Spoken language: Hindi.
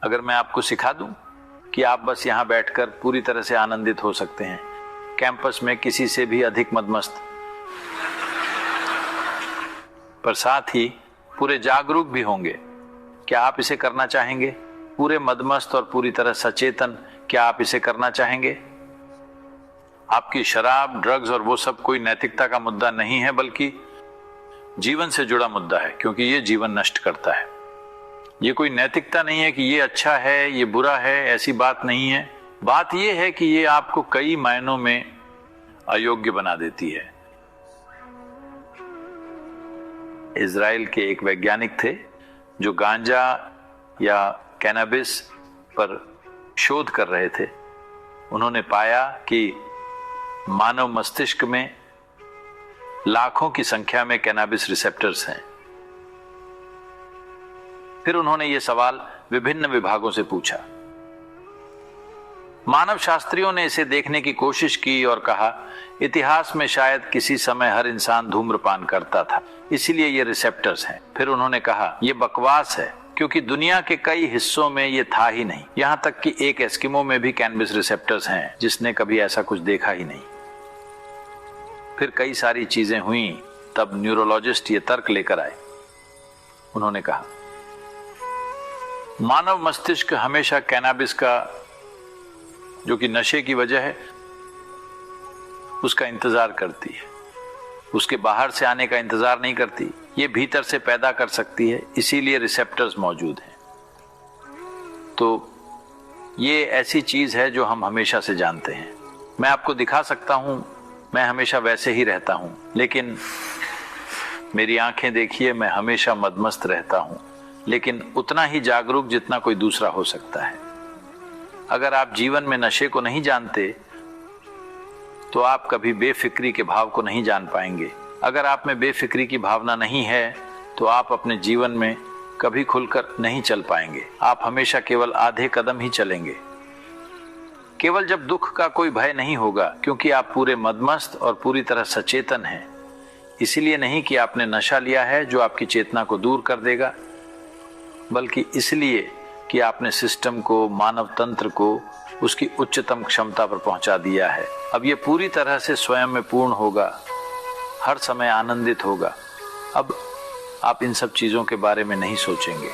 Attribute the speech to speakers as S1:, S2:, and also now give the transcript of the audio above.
S1: अगर मैं आपको सिखा दूं कि आप बस यहां बैठकर पूरी तरह से आनंदित हो सकते हैं, कैंपस में किसी से भी अधिक मदमस्त, पर साथ ही पूरे जागरूक भी होंगे, क्या आप इसे करना चाहेंगे? पूरे मदमस्त और पूरी तरह सचेतन, क्या आप इसे करना चाहेंगे? आपकी शराब, ड्रग्स और वो सब कोई नैतिकता का मुद्दा नहीं है, बल्कि जीवन से जुड़ा मुद्दा है, क्योंकि ये जीवन नष्ट करता है। ये कोई नैतिकता नहीं है कि ये अच्छा है, ये बुरा है, ऐसी बात नहीं है। बात ये है कि ये आपको कई मायनों में अयोग्य बना देती है। इजराइल के एक वैज्ञानिक थे जो गांजा या कैनाबिस पर शोध कर रहे थे। उन्होंने पाया कि मानव मस्तिष्क में लाखों की संख्या में कैनाबिस रिसेप्टर्स हैं। फिर उन्होंने ये सवाल विभिन्न विभागों से पूछा। मानव शास्त्रियों ने इसे देखने की कोशिश की और कहा, इतिहास में शायद किसी समय हर इंसान धूम्रपान करता था, इसीलिए ये रिसेप्टर्स हैं। फिर उन्होंने कहा, ये बकवास है, क्योंकि दुनिया के कई हिस्सों में ये था ही नहीं। यहां तक कि एक एस्किमो में भी कैनबिस रिसेप्टर्स हैं, जिसने कभी ऐसा कुछ देखा ही नहीं। फिर कई सारी चीजें हुई, तब न्यूरोलॉजिस्ट ये तर्क लेकर आए। उन्होंने कहा, मानव मस्तिष्क हमेशा कैनाबिस का, जो कि नशे की वजह है, उसका इंतजार करती है। उसके बाहर से आने का इंतजार नहीं करती, ये भीतर से पैदा कर सकती है, इसीलिए रिसेप्टर्स मौजूद हैं। तो ये ऐसी चीज है जो हम हमेशा से जानते हैं। मैं आपको दिखा सकता हूं, मैं हमेशा वैसे ही रहता हूं, लेकिन मेरी आंखें देखिए, मैं हमेशा मदमस्त रहता हूं, लेकिन उतना ही जागरूक जितना कोई दूसरा हो सकता है। अगर आप जीवन में नशे को नहीं जानते तो आप कभी बेफिक्री के भाव को नहीं जान पाएंगे। अगर आप में बेफिक्री की भावना नहीं है तो आप अपने जीवन में कभी खुलकर नहीं चल पाएंगे। आप हमेशा केवल आधे कदम ही चलेंगे। केवल जब दुख का कोई भय नहीं होगा, क्योंकि आप पूरे मदमस्त और पूरी तरह सचेतन हैं। इसीलिए नहीं कि आपने नशा लिया है जो आपकी चेतना को दूर कर देगा, बल्कि इसलिए कि आपने सिस्टम को, मानव तंत्र को उसकी उच्चतम क्षमता पर पहुंचा दिया है। अब ये पूरी तरह से स्वयं में पूर्ण होगा, हर समय आनंदित होगा। अब आप इन सब चीजों के बारे में नहीं सोचेंगे।